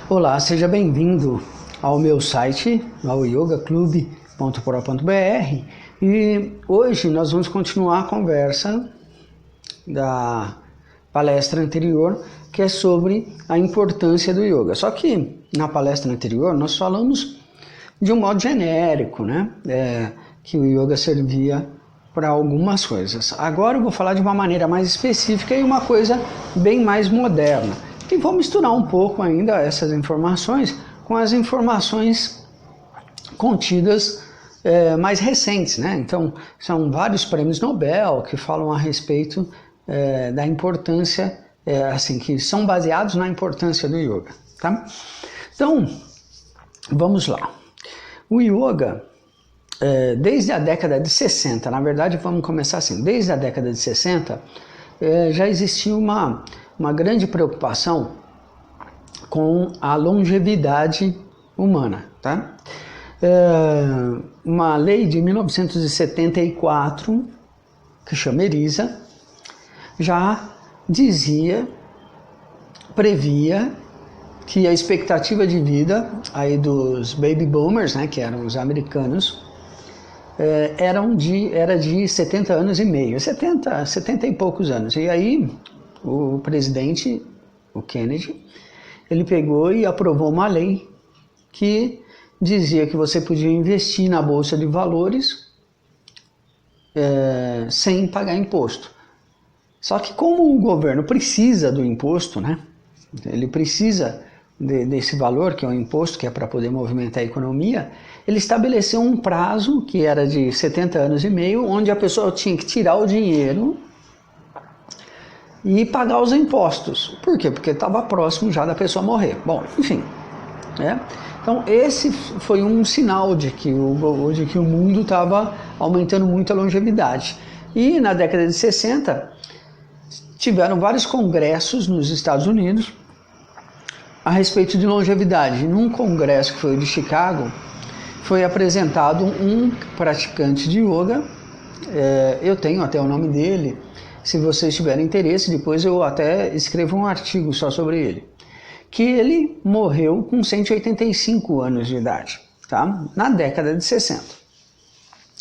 Olá, seja bem-vindo ao meu site, ao yogaclub.pro.br, e hoje nós vamos continuar a conversa da palestra anterior, que é sobre a importância do yoga. Só que na palestra anterior nós falamos de um modo genérico, né? Que o yoga servia para algumas coisas. Agora eu vou falar de uma maneira mais específica e uma coisa bem mais moderna. E vou misturar um pouco ainda essas informações com as informações contidas mais recentes, né? Então, são vários prêmios Nobel que falam a respeito da importância, assim, que são baseados na importância do yoga, tá? Então, vamos lá. O yoga, desde a década de 60, na verdade vamos começar assim, desde a década de 60, já existia uma grande preocupação com a longevidade humana, tá? Uma lei de 1974, que chama ERISA, já previa que a expectativa de vida aí dos baby boomers, né, que eram os americanos, era de 70 anos e meio, 70 e poucos anos. E aí o presidente, o Kennedy, ele pegou e aprovou uma lei que dizia que você podia investir na bolsa de valores sem pagar imposto. Só que como o governo precisa do imposto, né? Ele precisa desse valor, que é o imposto, que é para poder movimentar a economia, ele estabeleceu um prazo que era de 70 anos e meio, onde a pessoa tinha que tirar o dinheiro e pagar os impostos. Por quê? Porque estava próximo já da pessoa morrer. Bom, enfim. Então esse foi um sinal de que o mundo estava aumentando muito a longevidade. E na década de 60, tiveram vários congressos nos Estados Unidos a respeito de longevidade. Num congresso que foi de Chicago, foi apresentado um praticante de yoga, eu tenho até o nome dele, se vocês tiverem interesse, depois eu até escrevo um artigo só sobre ele, que ele morreu com 185 anos de idade, tá? Na década de 60.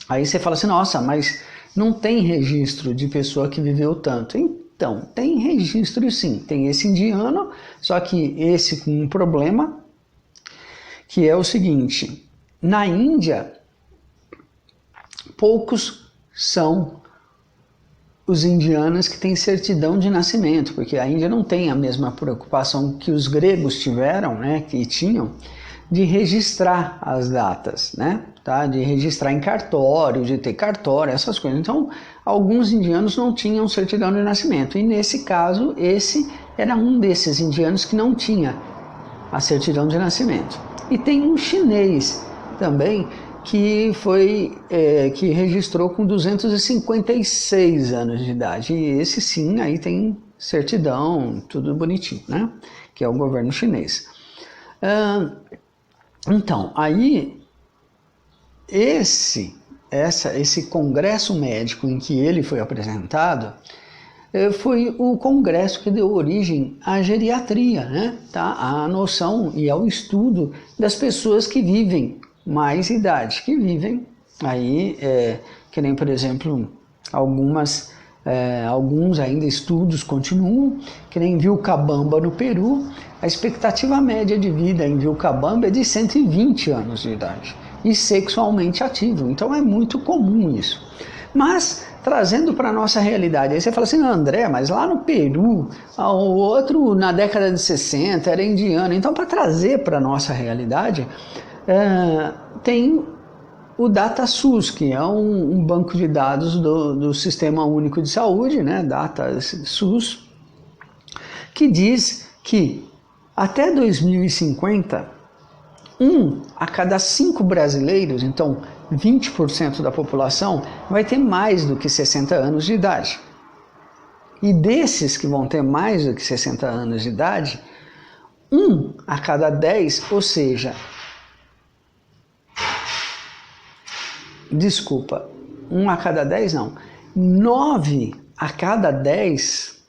Aí você fala assim, nossa, mas não tem registro de pessoa que viveu tanto. Então, tem registro sim, tem esse indiano, só que esse com um problema, que é o seguinte: na Índia, poucos são os indianos que têm certidão de nascimento, porque a Índia não tem a mesma preocupação que os gregos tiveram, né, que tinham, de registrar as datas, né, tá, de registrar em cartório, de ter cartório, essas coisas. Então, alguns indianos não tinham certidão de nascimento, e nesse caso, esse era um desses indianos que não tinha a certidão de nascimento. E tem um chinês também, que que registrou com 256 anos de idade, e esse sim, aí tem certidão, tudo bonitinho, né, que é o governo chinês. Então, aí, esse congresso médico em que ele foi apresentado, foi o congresso que deu origem à geriatria, né, tá, à noção e ao estudo das pessoas que vivem mais idade, que vivem aí, que nem, por exemplo, alguns ainda estudos continuam, que nem em Vilcabamba, no Peru, a expectativa média de vida em Vilcabamba é de 120 anos de idade, e sexualmente ativo, então é muito comum isso. Mas, trazendo para a nossa realidade, aí você fala assim, André, mas lá no Peru, o outro na década de 60 era indiano, então para trazer para a nossa realidade, tem o DataSUS, que é um banco de dados do Sistema Único de Saúde, né, DataSUS, que diz que até 2050, 1 a cada 5 brasileiros, então 20% da população, vai ter mais do que 60 anos de idade. E desses que vão ter mais do que 60 anos de idade, 1 a cada 10, ou seja, 1 a cada 10 não, 9 a cada 10,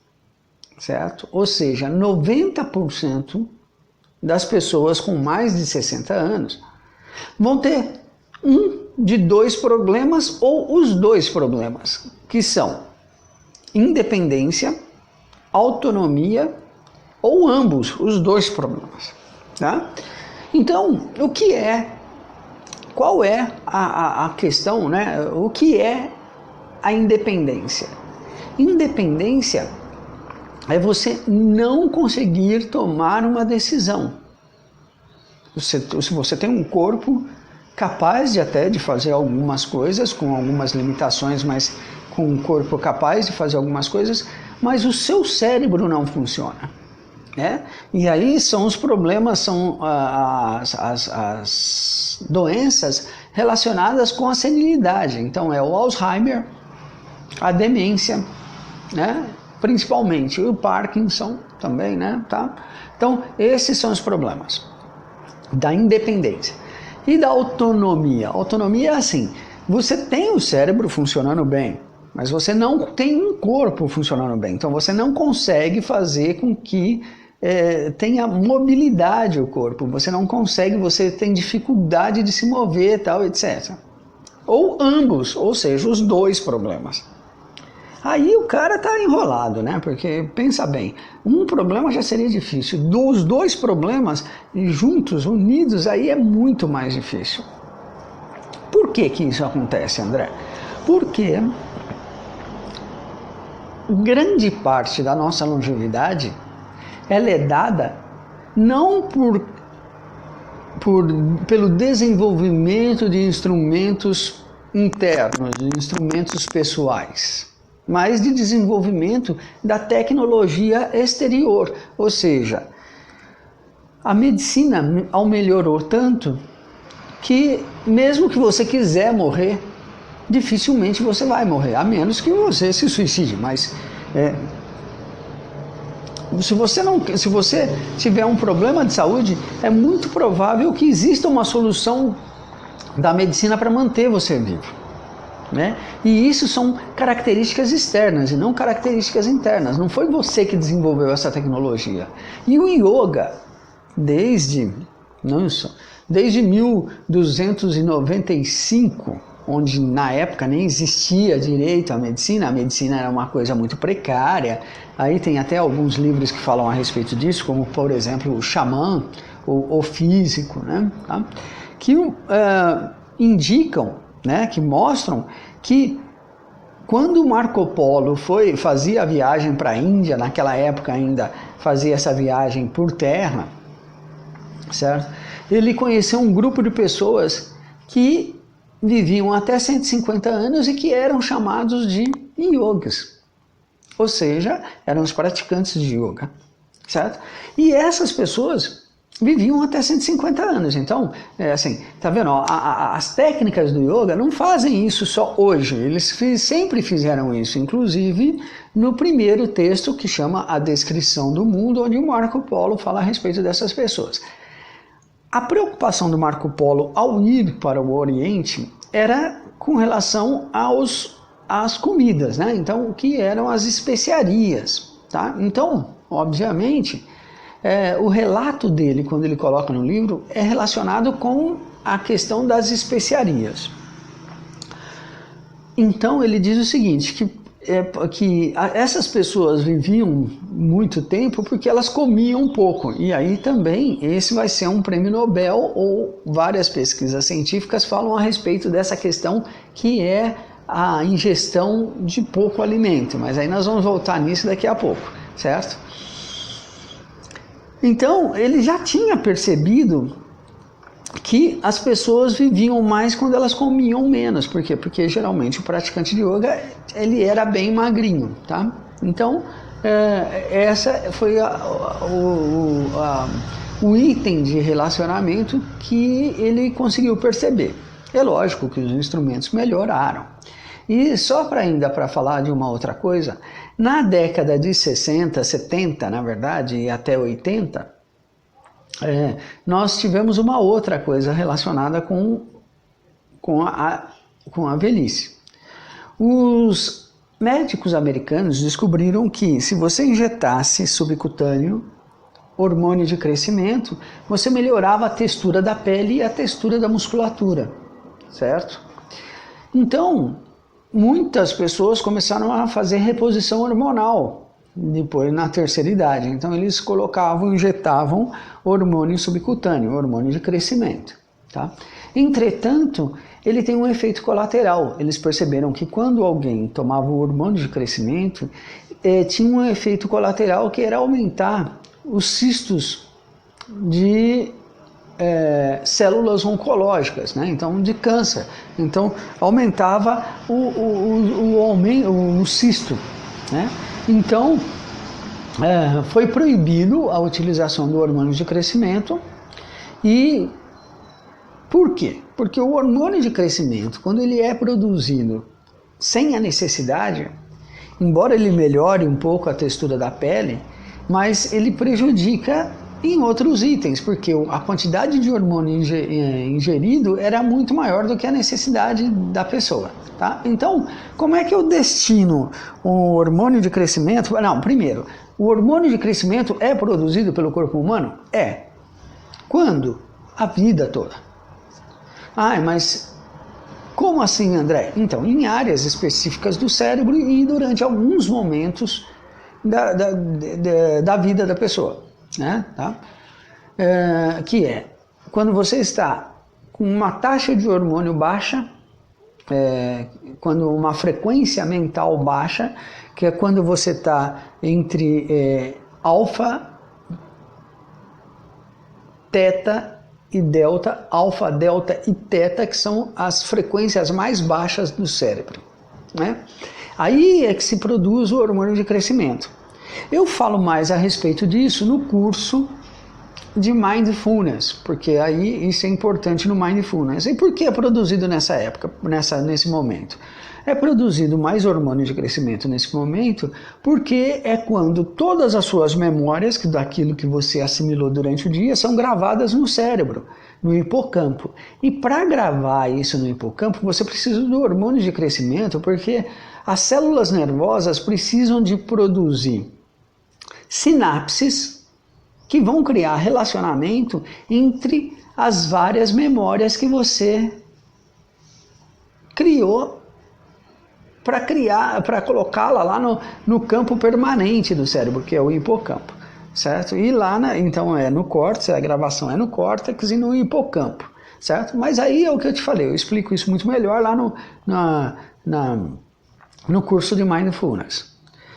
certo? Ou seja, 90% das pessoas com mais de 60 anos vão ter um de dois problemas ou os dois problemas, que são independência, autonomia ou ambos, os dois problemas. Tá? Então, qual é a questão, né? O que é a independência? Independência é você não conseguir tomar uma decisão. Se você tem um corpo capaz de fazer algumas coisas, com algumas limitações, mas com um corpo capaz de fazer algumas coisas, mas o seu cérebro não funciona. Né? E aí são os problemas, são as doenças relacionadas com a senilidade. Então é o Alzheimer, a demência, né? Principalmente o Parkinson também, né? Tá? Então esses são os problemas da independência. E da autonomia? Autonomia é assim, você tem o cérebro funcionando bem, mas você não tem um corpo funcionando bem. Então você não consegue fazer com que tenha mobilidade o corpo. Você não consegue, você tem dificuldade de se mover, tal, etc. Ou ambos, ou seja, os dois problemas. Aí o cara tá enrolado, né? Porque, pensa bem, um problema já seria difícil. Os dois problemas juntos, unidos, aí é muito mais difícil. Por que que isso acontece, André? Porque grande parte da nossa longevidade ela é dada não pelo desenvolvimento de instrumentos internos, de instrumentos pessoais, mas de desenvolvimento da tecnologia exterior. Ou seja, a medicina melhorou tanto que mesmo que você quiser morrer, dificilmente você vai morrer, a menos que você se suicide, mas se você tiver um problema de saúde, é muito provável que exista uma solução da medicina para manter você vivo. Né? E isso são características externas e não características internas. Não foi você que desenvolveu essa tecnologia. E o yoga, desde 1295, onde na época nem existia direito à medicina, a medicina era uma coisa muito precária. Aí tem até alguns livros que falam a respeito disso, como por exemplo o Xamã, o Físico, né? Tá? Que indicam, né, que mostram que quando Marco Polo fazia a viagem para a Índia, naquela época ainda fazia essa viagem por terra, certo? Ele conheceu um grupo de pessoas que viviam até 150 anos e que eram chamados de yogis, ou seja, eram os praticantes de yoga, certo? E essas pessoas viviam até 150 anos. Então, assim, tá vendo? As técnicas do yoga não fazem isso só hoje, eles sempre fizeram isso, inclusive no primeiro texto que chama A Descrição do Mundo, onde o Marco Polo fala a respeito dessas pessoas. A preocupação do Marco Polo ao ir para o Oriente era com relação às comidas, né? Então, o que eram as especiarias, tá? Então, obviamente, o relato dele, quando ele coloca no livro, é relacionado com a questão das especiarias. Então, ele diz o seguinte, que essas pessoas viviam muito tempo porque elas comiam pouco. E aí também esse vai ser um prêmio Nobel, ou várias pesquisas científicas falam a respeito dessa questão que é a ingestão de pouco alimento. Mas aí nós vamos voltar nisso daqui a pouco, certo? Então ele já tinha percebido que as pessoas viviam mais quando elas comiam menos. Por quê? Porque geralmente o praticante de yoga ele era bem magrinho, tá? Então essa foi o item de relacionamento que ele conseguiu perceber. É lógico que os instrumentos melhoraram. E só para falar de uma outra coisa, na década de 60, 70, na verdade, e até 80, nós tivemos uma outra coisa relacionada com a velhice. Os médicos americanos descobriram que se você injetasse subcutâneo hormônio de crescimento, você melhorava a textura da pele e a textura da musculatura, certo? Então, muitas pessoas começaram a fazer reposição hormonal depois na terceira idade. Então eles injetavam hormônio subcutâneo, hormônio de crescimento, tá? Entretanto, ele tem um efeito colateral. Eles perceberam que quando alguém tomava o hormônio de crescimento, tinha um efeito colateral que era aumentar os cistos de células oncológicas, né? Então de câncer. Então aumentava o cisto, né? Então foi proibido a utilização do hormônio de crescimento. E por quê? Porque o hormônio de crescimento, quando ele é produzido sem a necessidade, embora ele melhore um pouco a textura da pele, mas ele prejudica em outros itens, porque a quantidade de hormônio ingerido era muito maior do que a necessidade da pessoa, tá? Então, como é que eu destino o hormônio de crescimento? Não, primeiro, o hormônio de crescimento é produzido pelo corpo humano? É. Quando? A vida toda. Mas como assim, André? Então, em áreas específicas do cérebro e durante alguns momentos da vida da pessoa, né? Tá? Que é quando você está com uma taxa de hormônio baixa, quando uma frequência mental baixa, que é quando você está entre alfa, teta e delta, alfa, delta e teta, que são as frequências mais baixas do cérebro, né? Aí é que se produz o hormônio de crescimento. Eu falo mais a respeito disso no curso de Mindfulness, porque aí isso é importante no Mindfulness. E por que é produzido nessa época, nesse momento? É produzido mais hormônio de crescimento nesse momento, porque é quando todas as suas memórias, daquilo que você assimilou durante o dia, são gravadas no cérebro, no hipocampo. E para gravar isso no hipocampo, você precisa do hormônio de crescimento, porque as células nervosas precisam de produzir sinapses que vão criar relacionamento entre as várias memórias que você criou para colocá-la lá no campo permanente do cérebro, que é o hipocampo, certo? E lá, então no córtex, a gravação é no córtex e no hipocampo, certo? Mas aí é o que eu te falei, eu explico isso muito melhor lá no curso de Mindfulness,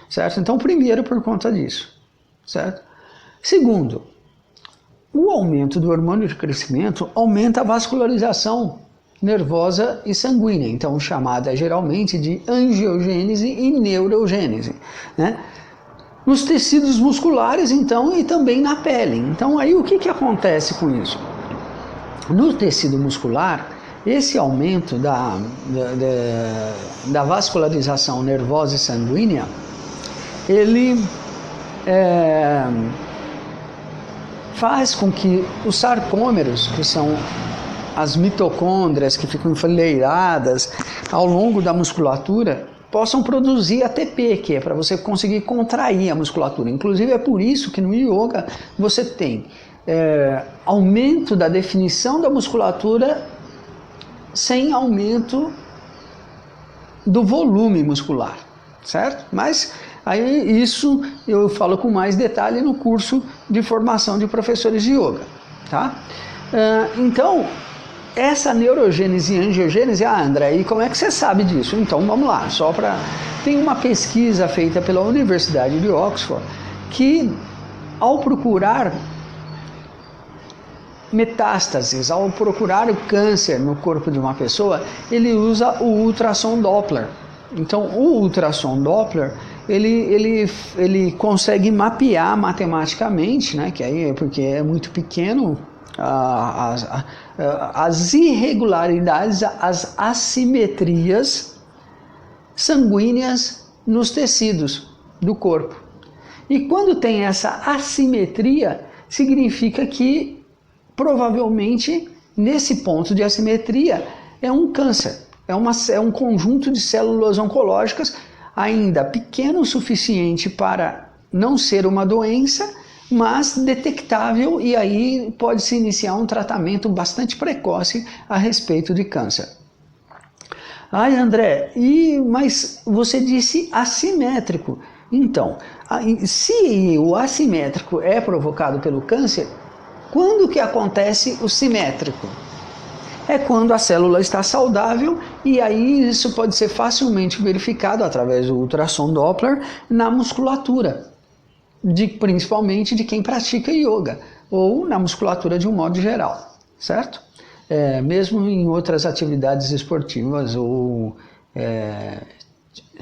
certo? Então, primeiro, por conta disso, certo? Segundo, o aumento do hormônio de crescimento aumenta a vascularização nervosa e sanguínea, então chamada geralmente de angiogênese e neurogênese, né? Nos tecidos musculares, então, e também na pele. Então, aí o que acontece com isso? No tecido muscular, esse aumento da vascularização nervosa e sanguínea, ele faz com que os sarcômeros, que são as mitocôndrias que ficam enfileiradas ao longo da musculatura, possam produzir ATP, que é para você conseguir contrair a musculatura. Inclusive é por isso que no yoga você tem aumento da definição da musculatura sem aumento do volume muscular, certo? Mas aí isso eu falo com mais detalhe no curso de formação de professores de yoga, tá? Então, essa neurogênese e angiogênese, André, e como é que você sabe disso? Então, vamos lá, tem uma pesquisa feita pela Universidade de Oxford que, ao procurar metástases, ao procurar o câncer no corpo de uma pessoa, ele usa o ultrassom Doppler. Então, o ultrassom Doppler, ele consegue mapear matematicamente, né, que aí porque é muito pequeno, as irregularidades, as assimetrias sanguíneas nos tecidos do corpo. E quando tem essa assimetria, significa que provavelmente nesse ponto de assimetria é um câncer, é um conjunto de células oncológicas ainda pequeno o suficiente para não ser uma doença, mas detectável, e aí pode-se iniciar um tratamento bastante precoce a respeito de câncer. Ai, André, mas você disse assimétrico. Então, se o assimétrico é provocado pelo câncer, quando que acontece o simétrico? É quando a célula está saudável, e aí isso pode ser facilmente verificado através do ultrassom Doppler na musculatura, principalmente de quem pratica yoga, ou na musculatura de um modo geral, certo? Mesmo em outras atividades esportivas ou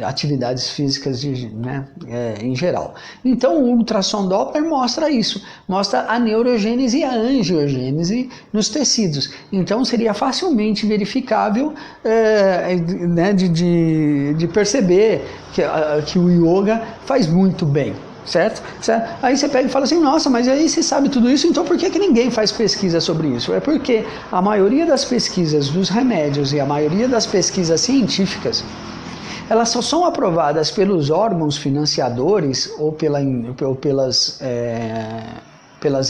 atividades físicas em geral. Então o ultrassom Doppler mostra isso, mostra a neurogênese e a angiogênese nos tecidos. Então seria facilmente verificável de perceber que o yoga faz muito bem. Certo? Aí você pega e fala assim, nossa, mas aí você sabe tudo isso, então por que ninguém faz pesquisa sobre isso? É porque a maioria das pesquisas dos remédios e a maioria das pesquisas científicas, elas só são aprovadas pelos órgãos financiadores ou pelas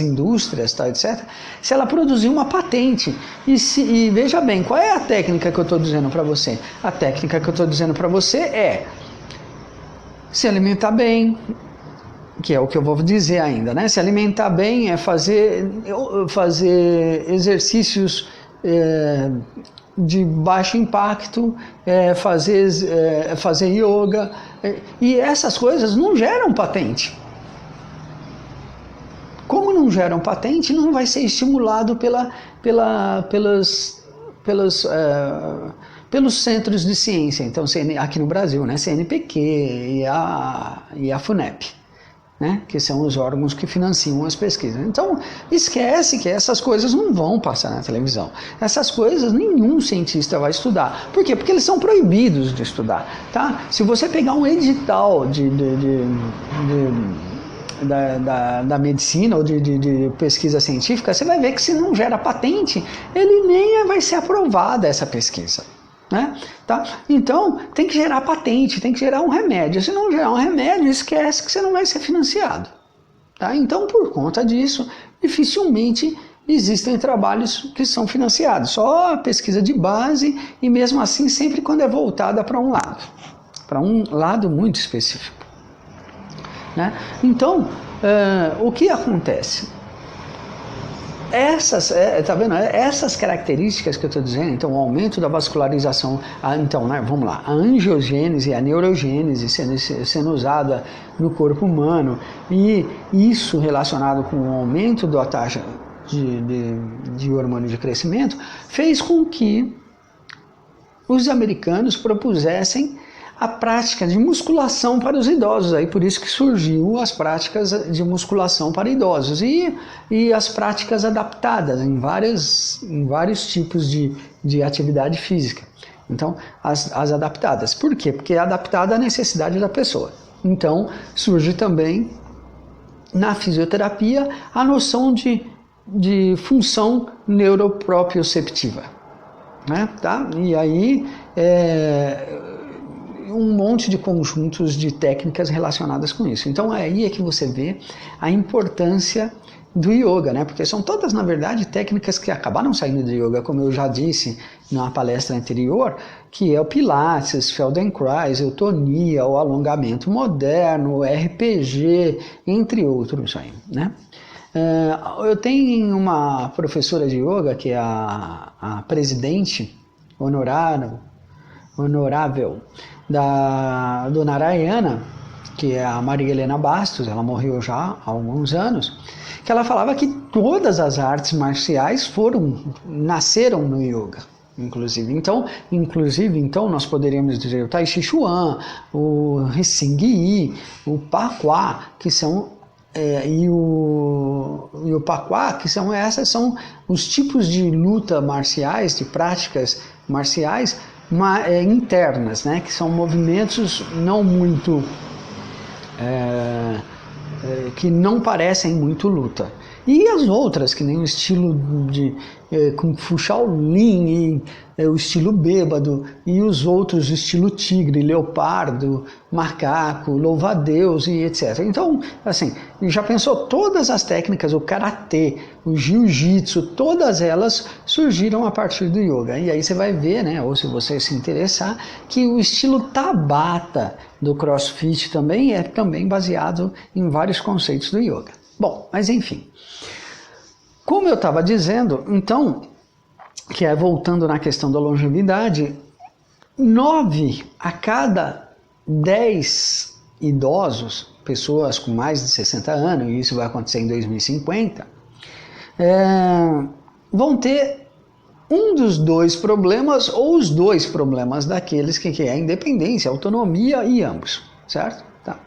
indústrias, tá, etc., se ela produzir uma patente. E veja bem, qual é a técnica que eu estou dizendo para você? A técnica que eu estou dizendo para você é se alimentar bem, que é o que eu vou dizer ainda, né? Se alimentar bem é fazer exercícios de baixo impacto, fazer yoga, e essas coisas não geram patente. Como não geram patente, não vai ser estimulado pelos centros de ciência. Então, aqui no Brasil, né? CNPq e a FUNEP. Né, que são os órgãos que financiam as pesquisas. Então, esquece que essas coisas não vão passar na televisão. Essas coisas nenhum cientista vai estudar. Por quê? Porque eles são proibidos de estudar. Tá? Se você pegar um edital da medicina ou de pesquisa científica, você vai ver que se não gera patente, ele nem vai ser aprovada essa pesquisa. Né? Tá? Então tem que gerar patente, tem que gerar um remédio. Se não gerar um remédio, esquece que você não vai ser financiado. Tá? Então, por conta disso, dificilmente existem trabalhos que são financiados. Só a pesquisa de base, e mesmo assim sempre quando é voltada para um lado muito específico. Né? Então, o que acontece? Tá vendo? Essas características que eu estou dizendo, então o aumento da vascularização, vamos lá, a angiogênese, a neurogênese sendo usada no corpo humano, e isso relacionado com o aumento da taxa de hormônio de crescimento, fez com que os americanos propusessem a prática de musculação para os idosos, aí por isso que surgiu as práticas de musculação para idosos e as práticas adaptadas em vários tipos de atividade física. Então, as adaptadas. Por quê? Porque é adaptada à necessidade da pessoa. Então, surge também na fisioterapia a noção de função neuroproprioceptiva. Né? Tá? E aí, um monte de conjuntos de técnicas relacionadas com isso. Então aí é que você vê a importância do yoga, né? Porque são todas, na verdade, técnicas que acabaram saindo do yoga, como eu já disse na palestra anterior, que é o Pilates, Feldenkrais, Eutonia, o alongamento moderno, o RPG, entre outros aí, né? Eu tenho uma professora de yoga, que é a presidente honorável da do Narayana, que é a Maria Helena Bastos, ela morreu já há alguns anos, que ela falava que todas as artes marciais nasceram no yoga, inclusive. Então nós poderíamos dizer o Tai Chi Chuan, o Hsing Yi, o Pakwa, que são e o Pakwa, que são os tipos de luta marciais, de práticas marciais internas, né, que são movimentos não muito que não parecem muito luta. E as outras, que nem o estilo de Kung Fu Shaolin, e o estilo bêbado, e os outros, o estilo tigre, leopardo, macaco, louva-a-Deus e etc. Então, assim, já pensou, todas as técnicas, o karatê, o jiu-jitsu, todas elas surgiram a partir do yoga. E aí você vai ver, né, ou se você se interessar, que o estilo Tabata do CrossFit também é também baseado em vários conceitos do yoga. Bom, mas enfim. Como eu estava dizendo, então, que é voltando na questão da longevidade, 9 a cada 10 idosos, pessoas com mais de 60 anos, e isso vai acontecer em 2050, vão ter um dos dois problemas ou os dois problemas daqueles que é a independência, a autonomia e ambos, certo? Tá.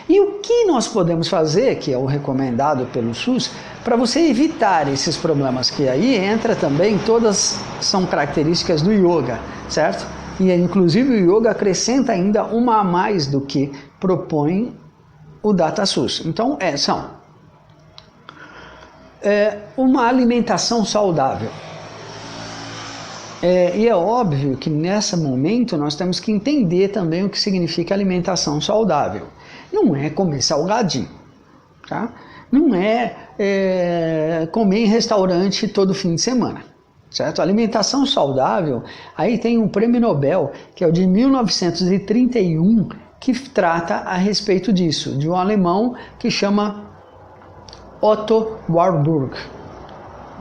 E o que nós podemos fazer, que é o recomendado pelo SUS, para você evitar esses problemas, que aí entra também, todas são características do yoga, certo? E inclusive o yoga acrescenta ainda uma a mais do que propõe o DataSUS. Então, são uma alimentação saudável. E é óbvio que nesse momento nós temos que entender também o que significa alimentação saudável. Não é comer salgadinho, tá? Não é comer em restaurante todo fim de semana, certo? Alimentação saudável, aí tem um prêmio Nobel, que é o de 1931, que trata a respeito disso, de um alemão que chama Otto Warburg.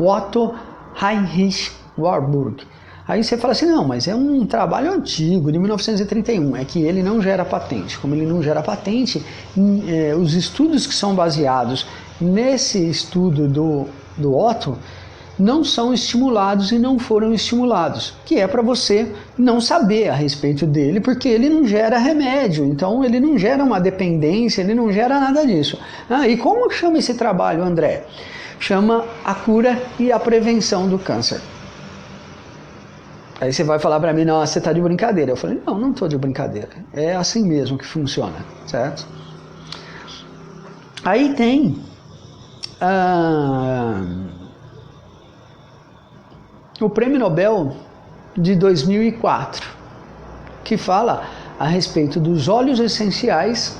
Otto Heinrich Warburg. Aí você fala assim, não, mas é um trabalho antigo, de 1931, é que ele não gera patente. Como ele não gera patente, os estudos que são baseados nesse estudo do Otto não são estimulados e não foram estimulados, que é para você não saber a respeito dele, porque ele não gera remédio, então ele não gera uma dependência, ele não gera nada disso. E como chama esse trabalho, André? Chama A Cura e a Prevenção do Câncer. Aí você vai falar para mim, não, você está de brincadeira. Eu falei, não estou de brincadeira. É assim mesmo que funciona, certo? Aí tem o Prêmio Nobel de 2004, que fala a respeito dos óleos essenciais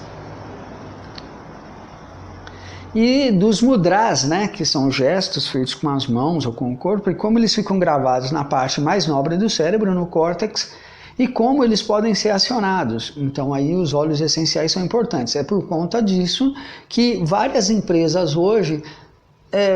e dos mudras, né, que são gestos feitos com as mãos ou com o corpo, e como eles ficam gravados na parte mais nobre do cérebro, no córtex, e como eles podem ser acionados. Então aí os óleos essenciais são importantes. É por conta disso que várias empresas hoje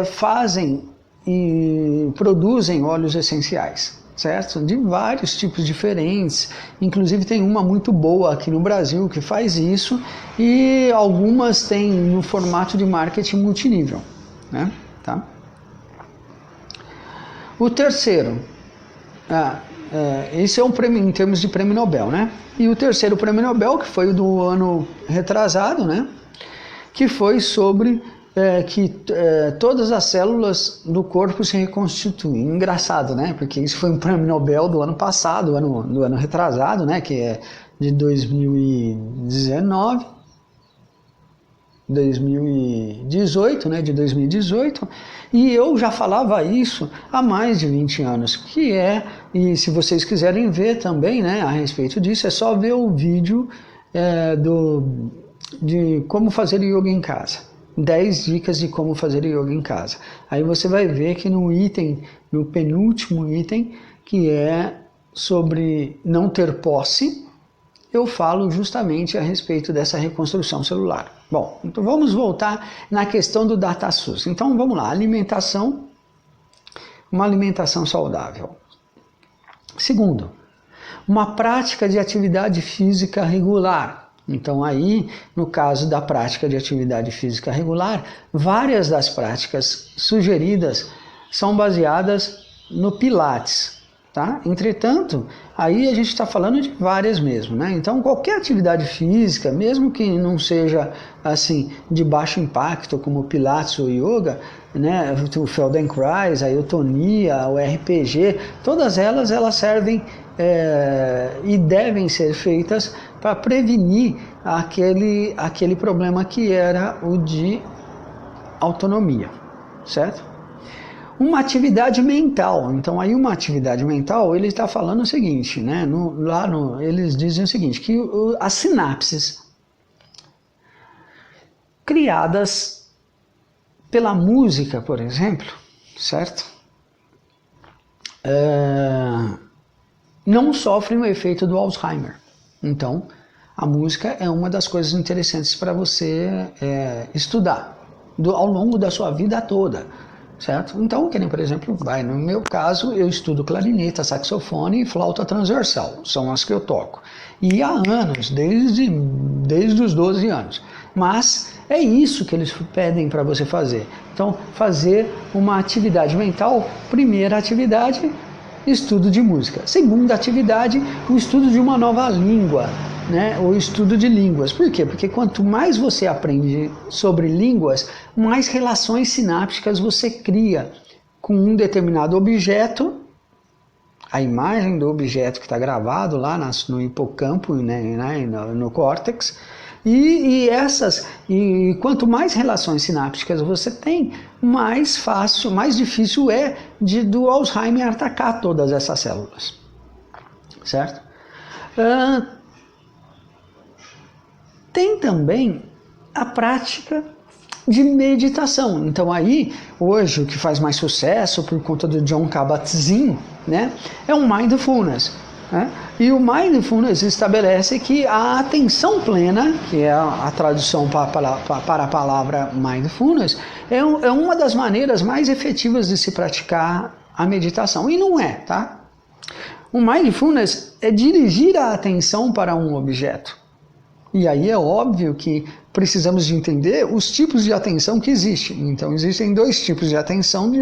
fazem e produzem óleos essenciais, certo? De vários tipos diferentes, inclusive tem uma muito boa aqui no Brasil que faz isso, e algumas têm no formato de marketing multinível, né? Tá? O terceiro, esse é um prêmio em termos de prêmio Nobel, né? E o terceiro prêmio Nobel, que foi do ano retrasado, né? Que foi sobre todas as células do corpo se reconstituem. Engraçado, né? Porque isso foi um prêmio Nobel do ano passado, do ano retrasado, né? Que é de 2019, 2018, né? De 2018. E eu já falava isso há mais de 20 anos, e se vocês quiserem ver também, né, a respeito disso, é só ver o vídeo de como fazer yoga em casa. 10 dicas de como fazer yoga em casa. Aí você vai ver que no penúltimo item, que é sobre não ter posse, eu falo justamente a respeito dessa reconstrução celular. Bom, então vamos voltar na questão do DataSUS. Então vamos lá, uma alimentação saudável. Segundo, uma prática de atividade física regular. Então aí, no caso da prática de atividade física regular, várias das práticas sugeridas são baseadas no Pilates, tá? Entretanto, aí a gente está falando de várias mesmo, né? Então qualquer atividade física, mesmo que não seja assim de baixo impacto, como o Pilates ou o Yoga, né? O Feldenkrais, a eutonia, o RPG, todas elas servem e devem ser feitas para prevenir aquele problema que era o de autonomia, certo? Uma atividade mental. Então, aí uma atividade mental, ele está falando o seguinte, né? Eles dizem o seguinte, que as sinapses criadas pela música, por exemplo, certo? Não sofrem o efeito do Alzheimer. Então, a música é uma das coisas interessantes para você estudar ao longo da sua vida toda, certo? Então, que nem, por exemplo, no meu caso, eu estudo clarineta, saxofone e flauta transversal, são as que eu toco. E há anos, desde os 12 anos. Mas é isso que eles pedem para você fazer. Então, fazer uma atividade mental, primeira atividade, estudo de música. Segunda atividade, o estudo de uma nova língua, né? O estudo de línguas. Por quê? Porque quanto mais você aprende sobre línguas, mais relações sinápticas você cria com um determinado objeto, a imagem do objeto que está gravado lá no hipocampo, né, no córtex, e quanto mais relações sinápticas você tem, mais fácil, mais difícil é do Alzheimer atacar todas essas células, certo? Tem também a prática de meditação. Então aí, hoje, o que faz mais sucesso por conta do Jon Kabat-Zinn, né, é o Mindfulness. Né? E o Mindfulness estabelece que a atenção plena, que é a tradução para a palavra Mindfulness, é uma das maneiras mais efetivas de se praticar a meditação. E não é, tá? O Mindfulness é dirigir a atenção para um objeto. E aí é óbvio que precisamos de entender os tipos de atenção que existem. Então existem dois tipos de atenção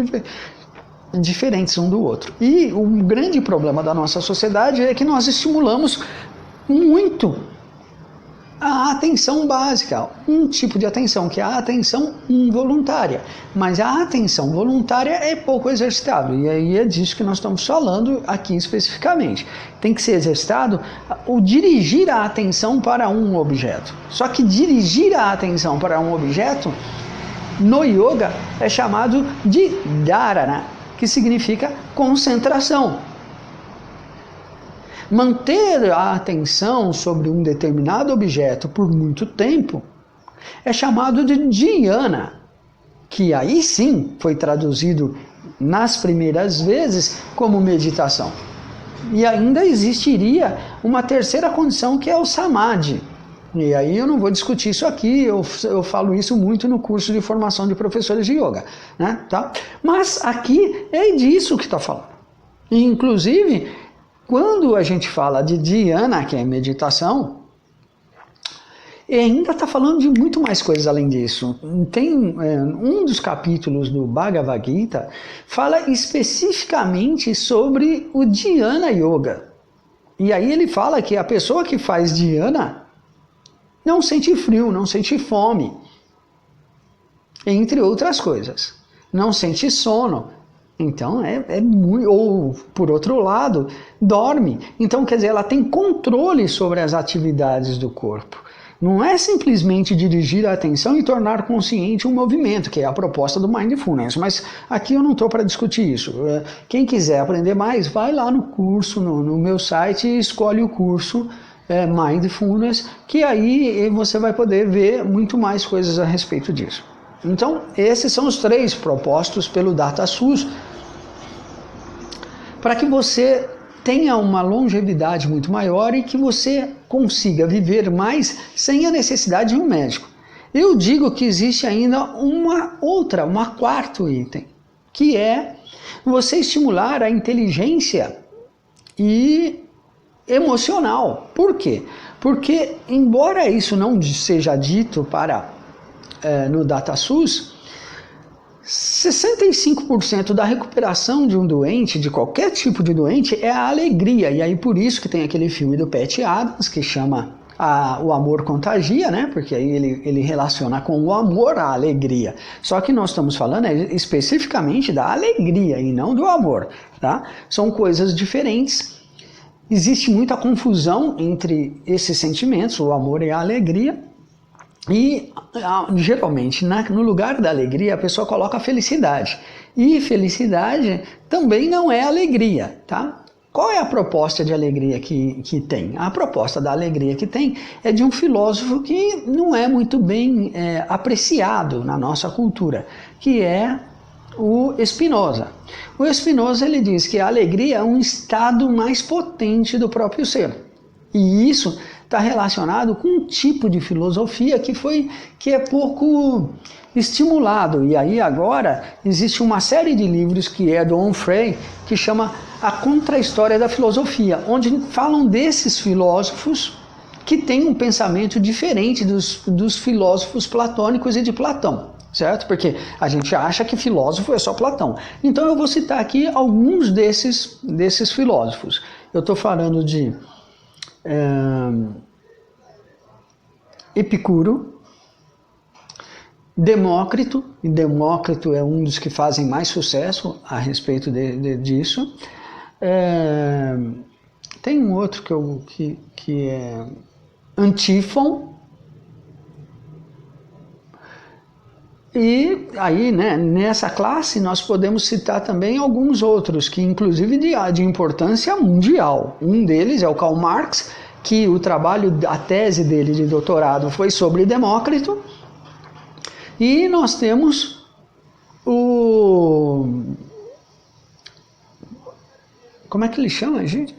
diferentes um do outro. E o grande problema da nossa sociedade é que nós estimulamos muito a atenção básica, um tipo de atenção, que é a atenção involuntária. Mas a atenção voluntária é pouco exercitado, e aí é disso que nós estamos falando aqui especificamente. Tem que ser exercitado o dirigir a atenção para um objeto. Só que dirigir a atenção para um objeto, no yoga, é chamado de dharana, que significa concentração. Manter a atenção sobre um determinado objeto por muito tempo é chamado de dhyana, que aí sim foi traduzido nas primeiras vezes como meditação. E ainda existiria uma terceira condição, que é o samadhi. E aí eu não vou discutir isso aqui, eu falo isso muito no curso de formação de professores de yoga, né? Tá? Mas aqui é disso que está falando. E, inclusive, quando a gente fala de dhyana, que é meditação, ainda está falando de muito mais coisas além disso. Tem um dos capítulos do Bhagavad Gita fala especificamente sobre o Dhyana Yoga. E aí ele fala que a pessoa que faz dhyana não sente frio, não sente fome, entre outras coisas. Não sente sono. Então ou por outro lado, dorme. Então, quer dizer, ela tem controle sobre as atividades do corpo. Não é simplesmente dirigir a atenção e tornar consciente um movimento, que é a proposta do Mindfulness. Mas aqui eu não estou para discutir isso. Quem quiser aprender mais, vai lá no curso, no meu site, e escolhe o curso Mindfulness, que aí você vai poder ver muito mais coisas a respeito disso. Então, esses são os 3 propostos pelo DataSUS, para que você tenha uma longevidade muito maior e que você consiga viver mais sem a necessidade de um médico. Eu digo que existe ainda um quarto item, que é você estimular a inteligência e emocional. Por quê? Porque, embora isso não seja dito no DataSUS, 65% da recuperação de um doente, de qualquer tipo de doente, é a alegria. E aí por isso que tem aquele filme do Pat Adams, que chama O Amor Contagia, né? Porque aí ele relaciona com o amor a alegria. Só que nós estamos falando especificamente da alegria e não do amor, tá? São coisas diferentes. Existe muita confusão entre esses sentimentos, o amor e a alegria. E geralmente no lugar da alegria a pessoa coloca a felicidade. E felicidade também não é alegria, tá? Qual é a proposta de alegria que tem? A proposta da alegria que tem é de um filósofo que não é muito bem apreciado na nossa cultura, que é o Spinoza. O Spinoza ele diz que a alegria é um estado mais potente do próprio ser. E isso está relacionado com um tipo de filosofia que é pouco estimulado. E aí agora existe uma série de livros que é do Onfray, que chama A Contra-História da Filosofia, onde falam desses filósofos que têm um pensamento diferente dos filósofos platônicos e de Platão, certo? Porque a gente acha que filósofo é só Platão. Então eu vou citar aqui alguns desses filósofos. Eu estou falando de Epicuro, Demócrito, e Demócrito é um dos que fazem mais sucesso a respeito disso. Tem um outro que é Antífon. E aí, né, nessa classe nós podemos citar também alguns outros, que inclusive de importância mundial. Um deles é o Karl Marx, que a tese dele de doutorado foi sobre Demócrito. E nós temos como é que ele chama, gente?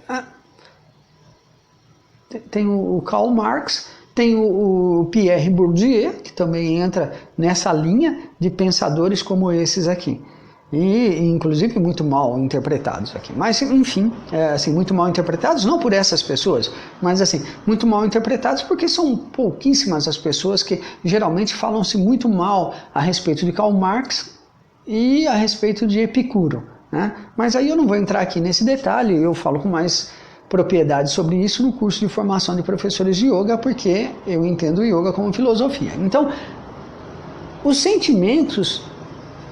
Tem o Karl Marx, tem o Pierre Bourdieu, que também entra nessa linha de pensadores como esses aqui. E inclusive muito mal interpretados aqui. Mas enfim, assim, muito mal interpretados, não por essas pessoas, mas assim, muito mal interpretados porque são pouquíssimas as pessoas que geralmente falam-se muito mal a respeito de Karl Marx e a respeito de Epicuro, né? Mas aí eu não vou entrar aqui nesse detalhe, eu falo com mais propriedade sobre isso no curso de formação de professores de yoga, porque eu entendo o yoga como filosofia. Então, os sentimentos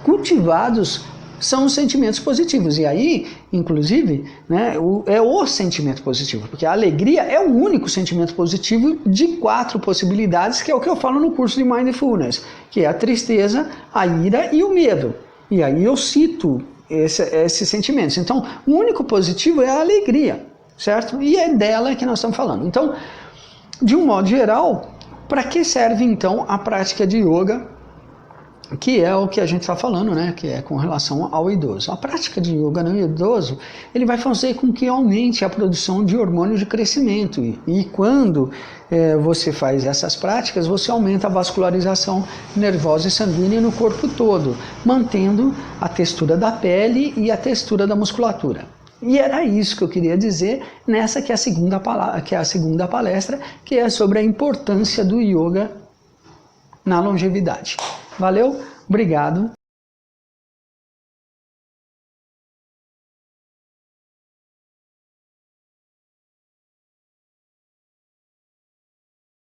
cultivados são os sentimentos positivos. E aí, inclusive, né, é o sentimento positivo, porque a alegria é o único sentimento positivo de 4 possibilidades, que é o que eu falo no curso de Mindfulness, que é a tristeza, a ira e o medo. E aí eu cito esses sentimentos. Então, o único positivo é a alegria, certo? E é dela que nós estamos falando. Então, de um modo geral, para que serve então a prática de yoga, que é o que a gente está falando, né? Que é com relação ao idoso. A prática de yoga no idoso, ele vai fazer com que aumente a produção de hormônios de crescimento. E quando você faz essas práticas, você aumenta a vascularização nervosa e sanguínea no corpo todo, mantendo a textura da pele e a textura da musculatura. E era isso que eu queria dizer nessa que é a segunda palestra, que é sobre a importância do yoga na longevidade. Valeu, obrigado.